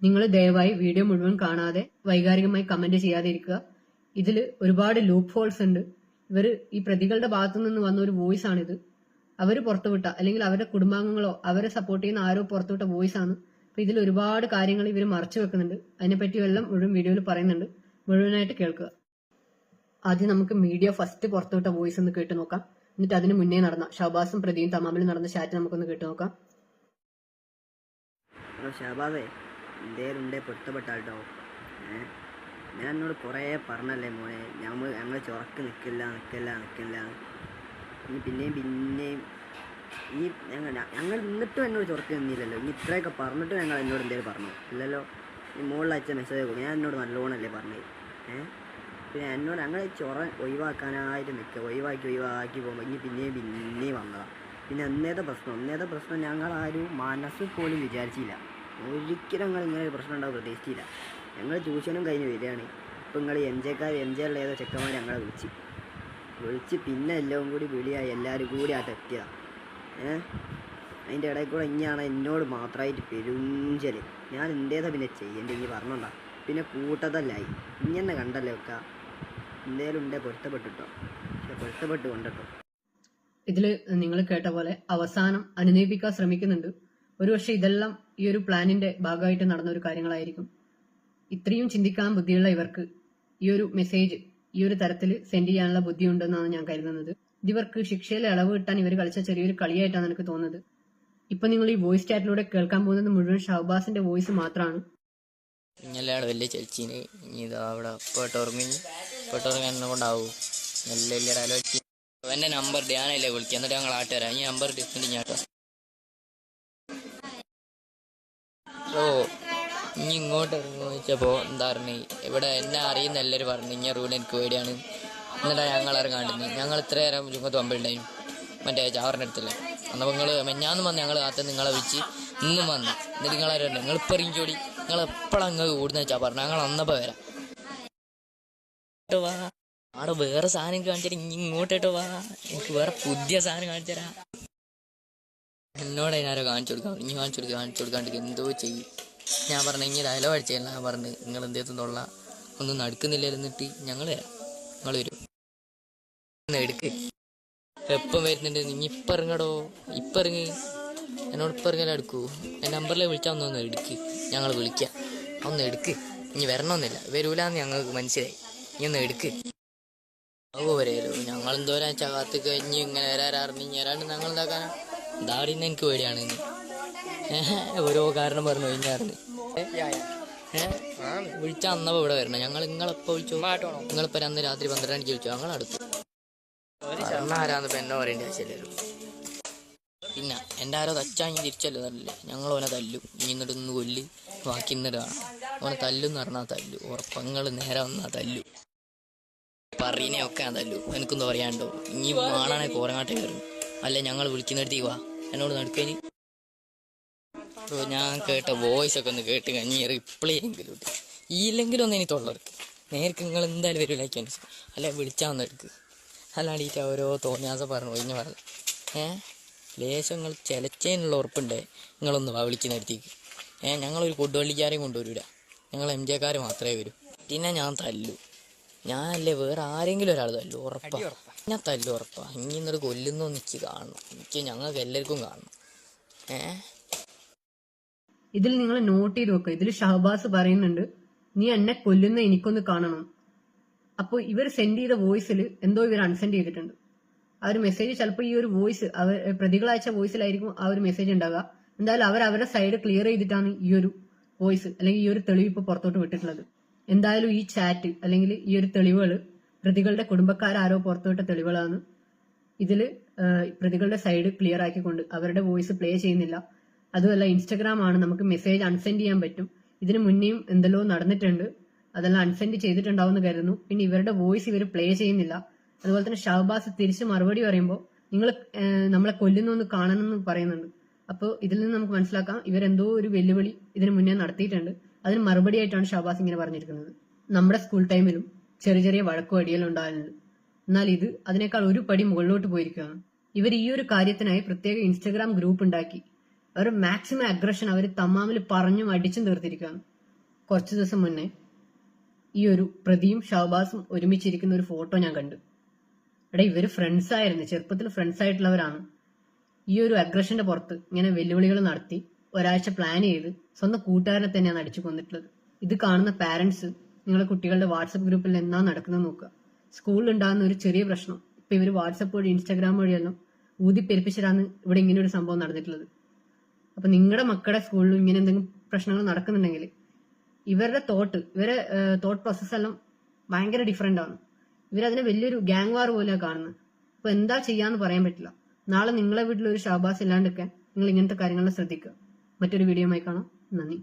നിങ്ങൾ ദയവായി വീഡിയോ മുഴുവൻ കാണാതെ വൈകാരികമായി കമന്റ് ചെയ്യാതെ ഇരിക്കുക. ഇതിൽ ഒരുപാട് ലൂപ്പ് ഹോൾസ് ഉണ്ട്. ഇവർ ഈ പ്രതികളുടെ ഭാഗത്തു നിന്ന് വന്ന ഒരു വോയിസ് ആണിത്. അവർ പുറത്തുവിട്ട അല്ലെങ്കിൽ അവരുടെ കുടുംബാംഗങ്ങളോ അവരെ സപ്പോർട്ട് ചെയ്യുന്ന ആരോ പുറത്തുവിട്ട വോയിസ് ആണ്. അപ്പൊ ഇതിൽ ഒരുപാട് കാര്യങ്ങൾ ഇവർ മറച്ചു വെക്കുന്നുണ്ട്. അതിനെപ്പറ്റി എല്ലാം മുഴുവൻ വീഡിയോയിൽ പറയുന്നുണ്ട്. മുഴുവനായിട്ട് കേൾക്കുക. ആദ്യം നമുക്ക് മീഡിയ ഫസ്റ്റ് പുറത്തുവിട്ട വോയിസ് ഒന്ന് കേട്ട് നോക്കാം. എന്നിട്ട് അതിന് മുന്നേ നടന്ന ഷഹബാസും പ്രതിയും തമാമിലും നടന്ന ചാറ്റ് നമുക്കൊന്ന് കേട്ട് നോക്കാം. ഷഹബാബേ, എന്തേലുണ്ടേ പൊരുത്തപ്പെട്ടാട്ടോ. ഞാൻ എന്നോട് കുറേ പറഞ്ഞല്ലേ മോനെ, ഞങ്ങൾ ചുറക്ക് നിൽക്കില്ല. ഇനി പിന്നെയും ഈ ഞങ്ങൾ എന്നിട്ടും എന്നോട് ചുറക്ക് നിന്നില്ലല്ലോ. ഇനി ഇത്രയൊക്കെ പറഞ്ഞിട്ടും ഞങ്ങൾ എന്നോട് എന്തേലും പറഞ്ഞു ഇല്ലല്ലോ. ഈ മുകളിൽ അയച്ച മെസ്സേജ് കൊടുക്കും, ഞാൻ എന്നോട് നല്ലോണമല്ലേ പറഞ്ഞത്. പിന്നെ എന്നോട് ഞങ്ങൾ ചുറ ഒഴിവാക്കാനായിട്ട് നിൽക്കുക. ഒഴിവാക്കി പോകുമ്പോൾ ഇനി പിന്നെയും വന്നതാണ്. പിന്നെ അന്നേത്തെ പ്രശ്നം ഞങ്ങളാരും മനസ്സിൽ പോലും വിചാരിച്ചില്ല. ഒരിക്കലും ഞങ്ങൾ ഇങ്ങനെ ഒരു പ്രശ്നം ഉണ്ടാവും പ്രതീക്ഷിച്ചില്ല. ഞങ്ങൾ ട്യൂഷനും കഴിഞ്ഞ് വരികയാണ്. ഇപ്പം നിങ്ങൾ എം ജെയുള്ള ഏതോ ചെക്കന്മാർ ഞങ്ങളെ വിളിച്ച് പിന്നെ എല്ലാം കൂടി വിളിയായി, എല്ലാവരും കൂടി എത്തിയതാണ്. അതിൻ്റെ ഇടയിൽ കൂടെ ഇനിയാണ് എന്നോട് മാത്രമായിട്ട് പെരുഞ്ചല്. ഞാൻ എന്തേതാ പിന്നെ ചെയ്യേണ്ടത് ഇനി പറഞ്ഞോണ്ടാ. പിന്നെ കൂട്ടതല്ലായി ഇങ്ങനെ കണ്ടല്ലേ ഒക്കെ. എന്തേലും ഉണ്ടേ പൊരുത്തപ്പെട്ടിട്ടോ, പക്ഷെ പൊരുത്തപ്പെട്ട് കൊണ്ടിട്ടോ. ഇതില് നിങ്ങൾ കേട്ട പോലെ അവസാനം അനുനയിപ്പിക്കാൻ ശ്രമിക്കുന്നുണ്ട്. ഒരുപക്ഷെ ഇതെല്ലാം ഈ ഒരു പ്ലാനിന്റെ ഭാഗമായിട്ട് നടന്ന ഒരു കാര്യങ്ങളായിരിക്കും. ഇത്രയും ചിന്തിക്കാൻ ബുദ്ധിയുള്ള ഇവർക്ക് ഈ ഒരു മെസ്സേജ് ഈ ഒരു തരത്തിൽ സെൻഡ് ചെയ്യാനുള്ള ബുദ്ധിയുണ്ടെന്നാണ് ഞാൻ കരുതുന്നത്. ഇവർക്ക് ശിക്ഷയിലെ ഇളവ് കിട്ടാൻ ഇവർ കളിച്ച ചെറിയൊരു കളിയായിട്ടാണ് എനിക്ക് തോന്നുന്നത്. ഇപ്പൊ നിങ്ങൾ ഈ വോയിസ് ചാറ്റിലൂടെ കേൾക്കാൻ പോകുന്നത് മുഴുവൻ ഷഹബാസിന്റെ വോയിസ് മാത്രമാണ്. വലിയ ചലിച്ചിന് ഇതാ അവിടെ പെട്ടോർങ്ങന്നെ കൊണ്ടാവും. നല്ല വലിയ ഡയലോഗ്. എന്റെ നമ്പർ ഞാനല്ലേ വിളിക്കുക, എന്നിട്ട് ഞങ്ങൾ ആട്ടുതരാം. ഈ നമ്പർ ഡിസ്കൗണ്ട് ഞാട്ടോ. ഓ ഇനി ഇങ്ങോട്ട് ഇറങ്ങുമെന്ന് വെച്ചപ്പോൾ എന്താ പറഞ്ഞു, ഇവിടെ എന്നെ അറിയുന്ന എല്ലാവരും പറഞ്ഞു ഇങ്ങനെ റൂൾ എനിക്ക് പേടിയാണ്. എന്നിട്ടാ ഞങ്ങൾ ഇറങ്ങാണ്ടിരുന്നു. ഞങ്ങൾ ഇത്ര നേരം ചുമത്ത് പമ്പിലുണ്ടായും മറ്റേ ചാവറിൻ്റെ അടുത്തല്ലേ. അന്നപ്പോൾ നിങ്ങൾ മെഞ്ഞാന്ന് വന്ന് ഞങ്ങൾ കാത്ത് നിങ്ങളെ വെച്ച് ഇന്നും വന്ന്. എന്നിട്ട് നിങ്ങളാരും നിങ്ങളിപ്പോൾ ഇറങ്ങിച്ചോടി. നിങ്ങൾ എപ്പോഴാണ് അങ്ങ് കൂടുന്ന വെച്ചാൽ പറഞ്ഞു. ഞങ്ങൾ അന്നപ്പോൾ വരാം. വാ, അവിടെ വേറെ സാധനം കാണിച്ചു തരാം. ഇങ്ങോട്ടോ വാ, എനിക്ക് വേറെ പുതിയ സാധനം കാണിച്ചു തരാം. എന്നോട് അതിനാരോ കാണിച്ചു കൊടുക്കാണ്ട് എന്തോ ചെയ്യും. ഞാൻ പറഞ്ഞു ഇനി ഡയലോഗ് അടിച്ചില്ല. ഞാൻ പറഞ്ഞു നിങ്ങൾ എന്തേത്തുന്നുള്ള ഒന്നും നടക്കുന്നില്ല. എന്നിട്ട് ഞങ്ങൾ വരാം, നിങ്ങൾ വരും എടുക്ക്. എപ്പം വരുന്നുണ്ട് നീ? ഇപ്പം ഇറങ്ങടോ, ഇപ്പം ഇറങ്ങി. എന്നോട് ഇപ്പം ഇറങ്ങാൻ എടുക്കൂ. എൻ്റെ നമ്പറിൽ വിളിച്ചാൽ ഒന്നൊന്ന് എടുക്ക്. ഞങ്ങൾ വിളിക്കാം, ഒന്ന് എടുക്ക്. ഇനി വരണമെന്നില്ല, വരൂലെന്ന് ഞങ്ങൾക്ക് മനസ്സിലായി. ഇനി ഒന്ന് എടുക്ക്. വരെയല്ലോ ഞങ്ങൾ എന്തോരാ ചകാത്ത് കഴിഞ്ഞ് ഇങ്ങനെ വരാറിഞ്ഞ് വരാണ്ട് ഞങ്ങൾ എന്താക്കാനാ? ദാടിന്ന് എനിക്ക് പേടിയാണ്. ഓരോ കാരണം പറഞ്ഞു കഴിഞ്ഞാറിന് വിളിച്ചാൽ അന്നപ്പോൾ ഇവിടെ വരണം. ഞങ്ങൾ നിങ്ങളെപ്പോൾ വിളിച്ചോ? നിങ്ങളിപ്പോൾ അന്ന് രാത്രി 12 മണിക്ക് വിളിച്ചോ? ഞങ്ങൾ അടുത്ത് ആരാന്ന് ഇപ്പം എന്നോ പറയേണ്ട ആവശ്യമില്ലല്ലോ. പിന്നെ എൻ്റെ ആരോ തച്ചാങ്ങി തിരിച്ചല്ലോ തല്ലേ. ഞങ്ങൾ ഓനെ തല്ലും. ഇനി എന്നിട്ട് ഒന്ന് കൊല്ല്, ബാക്കി എന്നിട്ട് കാണാം. ഓനെ തല്ലുന്ന് പറഞ്ഞാൽ തല്ലു. ഉറപ്പങ്ങൾ നേരെ വന്നാൽ തല്ലു. പറയുന്നതൊക്കെ ഞാൻ തല്ലു. എനിക്കൊന്നും പറയാണ്ടോ. ഇനി കാണാനേ കോറങ്ങാട്ടെ കയറും. അല്ലെ ഞങ്ങൾ വിളിക്കുന്നിടത്തേക്ക് വാ, എന്നോട് നടക്കനി. ഞാൻ കേട്ട വോയിസ് ഒക്കെ ഒന്ന് കേട്ട് കഴിഞ്ഞ് റിപ്ലൈ എങ്കിലും ഇട്ട് ഇല്ലെങ്കിലും ഒന്ന് എനിക്ക് തൊള്ളർക്ക് നേർക്ക് നിങ്ങൾ എന്തായാലും വരില്ലാക്കി മനസ്സിൽ. അല്ലെ വിളിച്ചാൽ ഒന്ന് എടുക്ക്. അല്ലാണ്ടീറ്റ് ഓരോ തോന്നിയാസം പറഞ്ഞു ഒഴിഞ്ഞ് പറഞ്ഞു. ലേശം നിങ്ങൾ ചിലച്ചേനുള്ള ഉറപ്പുണ്ടേ നിങ്ങളൊന്ന് വാ വിളിക്കുന്നിടത്തേക്ക്. ഞങ്ങളൊരു കൊടുവള്ളിക്കാരെയും കൊണ്ടുവരില്ല. ഞങ്ങൾ എം ജെക്കാർ മാത്രമേ വരൂ. പിന്നെ ഞാൻ തല്ലു. ഞാനല്ലേ വേറെ ആരെങ്കിലും ഒരാൾ തല്ലു ഉറപ്പാ. ഞാൻ തല്ലു ഉറപ്പാ. ഇനി എന്നിട്ട് കൊല്ലുന്നൊന്ന് എനിക്ക് കാണണം. ഞങ്ങൾക്ക് എല്ലാവർക്കും കാണണം. ഇതിൽ നിങ്ങൾ നോട്ട് ചെയ്ത് നോക്കുക. ഇതിൽ ഷഹബാസ് പറയുന്നുണ്ട് നീ എന്നെ കൊല്ലുന്ന എനിക്കൊന്ന് കാണണം. അപ്പോൾ ഇവർ സെൻഡ് ചെയ്ത വോയിസിൽ എന്തോ ഇവർ അൺസെൻഡ് ചെയ്തിട്ടുണ്ട്. ആ ഒരു മെസ്സേജ് ചിലപ്പോൾ ഈ ഒരു വോയിസ് പ്രതികളയച്ച വോയിസിലായിരിക്കും ആ ഒരു മെസ്സേജ് ഉണ്ടാകുക. എന്തായാലും അവരുടെ സൈഡ് ക്ലിയർ ചെയ്തിട്ടാണ് ഈ ഒരു വോയിസ് അല്ലെങ്കിൽ ഈ ഒരു തെളിവ് ഇപ്പോൾ പുറത്തോട്ട് വിട്ടിട്ടുള്ളത്. എന്തായാലും ഈ ചാറ്റ് അല്ലെങ്കിൽ ഈ ഒരു തെളിവുകൾ പ്രതികളുടെ കുടുംബക്കാരോ പുറത്തുവിട്ട തെളിവുകളാണ്. ഇതിൽ പ്രതികളുടെ സൈഡ് ക്ലിയർ ആക്കിക്കൊണ്ട് അവരുടെ വോയിസ് പ്ലേ ചെയ്യുന്നില്ല. അതുമല്ല ഇൻസ്റ്റഗ്രാം ആണ്, നമുക്ക് മെസ്സേജ് അൺസെൻഡ് ചെയ്യാൻ പറ്റും. ഇതിന് മുന്നേയും എന്തെല്ലോ നടന്നിട്ടുണ്ട്, അതെല്ലാം അൺസെൻഡ് ചെയ്തിട്ടുണ്ടാവുമെന്ന് കരുതുന്നു. പിന്നെ ഇവരുടെ വോയിസ് ഇവർ പ്ലേ ചെയ്യുന്നില്ല. അതുപോലെ തന്നെ ഷഹബാസ് തിരിച്ച് മറുപടി പറയുമ്പോൾ നിങ്ങൾ നമ്മളെ കൊല്ലുന്നൊന്ന് കാണണമെന്ന് പറയുന്നുണ്ട്. അപ്പോൾ ഇതിൽ നിന്ന് നമുക്ക് മനസ്സിലാക്കാം ഇവരെന്തോ ഒരു വെല്ലുവിളി ഇതിന് മുന്നേ നടത്തിയിട്ടുണ്ട്. അതിന് മറുപടി ആയിട്ടാണ് ഷഹബാസ് ഇങ്ങനെ പറഞ്ഞിരിക്കുന്നത്. നമ്മുടെ സ്കൂൾ ടൈമിലും ചെറിയ ചെറിയ വഴക്കോ അടിയെല്ലാം ഉണ്ടാകുന്നുണ്ട്. എന്നാൽ ഇത് അതിനേക്കാൾ ഒരു പടി മുകളിലോട്ട് പോയിരിക്കുകയാണ്. ഇവർ ഈ ഒരു കാര്യത്തിനായി പ്രത്യേക ഇൻസ്റ്റഗ്രാം ഗ്രൂപ്പ് ഉണ്ടാക്കി അവർ മാക്സിമം അഗ്രഷൻ അവർ തമ്മാമിൽ പറഞ്ഞും അടിച്ചും തീർത്തിരിക്കുകയാണ്. കുറച്ചു ദിവസം മുന്നേ ഈ ഒരു പ്രതിയും ഷഹബാസും ഒരുമിച്ചിരിക്കുന്ന ഒരു ഫോട്ടോ ഞാൻ കണ്ടു. എടാ, ഇവര് ഫ്രണ്ട്സ് ആയിരുന്നു, ചെറുപ്പത്തിൽ ഫ്രണ്ട്സ് ആയിട്ടുള്ളവരാണ്. ഈ ഒരു അഗ്രഷന്റെ പുറത്ത് ഇങ്ങനെ വെല്ലുവിളികൾ നടത്തി ഒരാഴ്ച പ്ലാൻ ചെയ്ത് സ്വന്തം കൂട്ടുകാരനെ തന്നെയാണ് അടിച്ചു കൊന്നിട്ടുള്ളത്. ഇത് കാണുന്ന പാരന്റ്സ് നിങ്ങളുടെ കുട്ടികളുടെ വാട്സപ്പ് ഗ്രൂപ്പിൽ എന്താ നടക്കുന്നത് നോക്കുക. സ്കൂളിൽ ഉണ്ടാകുന്ന ഒരു ചെറിയ പ്രശ്നം ഇപ്പൊ ഇവര് വാട്സപ്പ് വഴി ഇൻസ്റ്റാഗ്രാം വഴിയെല്ലാം ഊതിപ്പെരുപ്പിച്ചിട്ടാണ് ഇവിടെ ഇങ്ങനെ ഒരു സംഭവം നടന്നിട്ടുള്ളത്. അപ്പൊ നിങ്ങളുടെ മക്കളുടെ സ്കൂളിലും ഇങ്ങനെ എന്തെങ്കിലും പ്രശ്നങ്ങൾ നടക്കുന്നുണ്ടെങ്കിൽ ഇവരുടെ തോട്ട് പ്രോസസ് എല്ലാം ഭയങ്കര ഡിഫറെന്റ് ആണ്. ഇവരതിനെ വലിയൊരു ഗ്യാങ് വാർ പോലെയാണ് കാണുന്നത്. അപ്പൊ എന്താ ചെയ്യാന്ന് പറയാൻ പറ്റില്ല. നാളെ നിങ്ങളെ വീട്ടിൽ ഒരു ഷഹബാസ് ഇല്ലാണ്ടൊക്കെ നിങ്ങൾ ഇങ്ങനത്തെ കാര്യങ്ങൾ ശ്രദ്ധിക്കുക. മറ്റൊരു വീഡിയോയുമായി കാണാം. നന്ദി.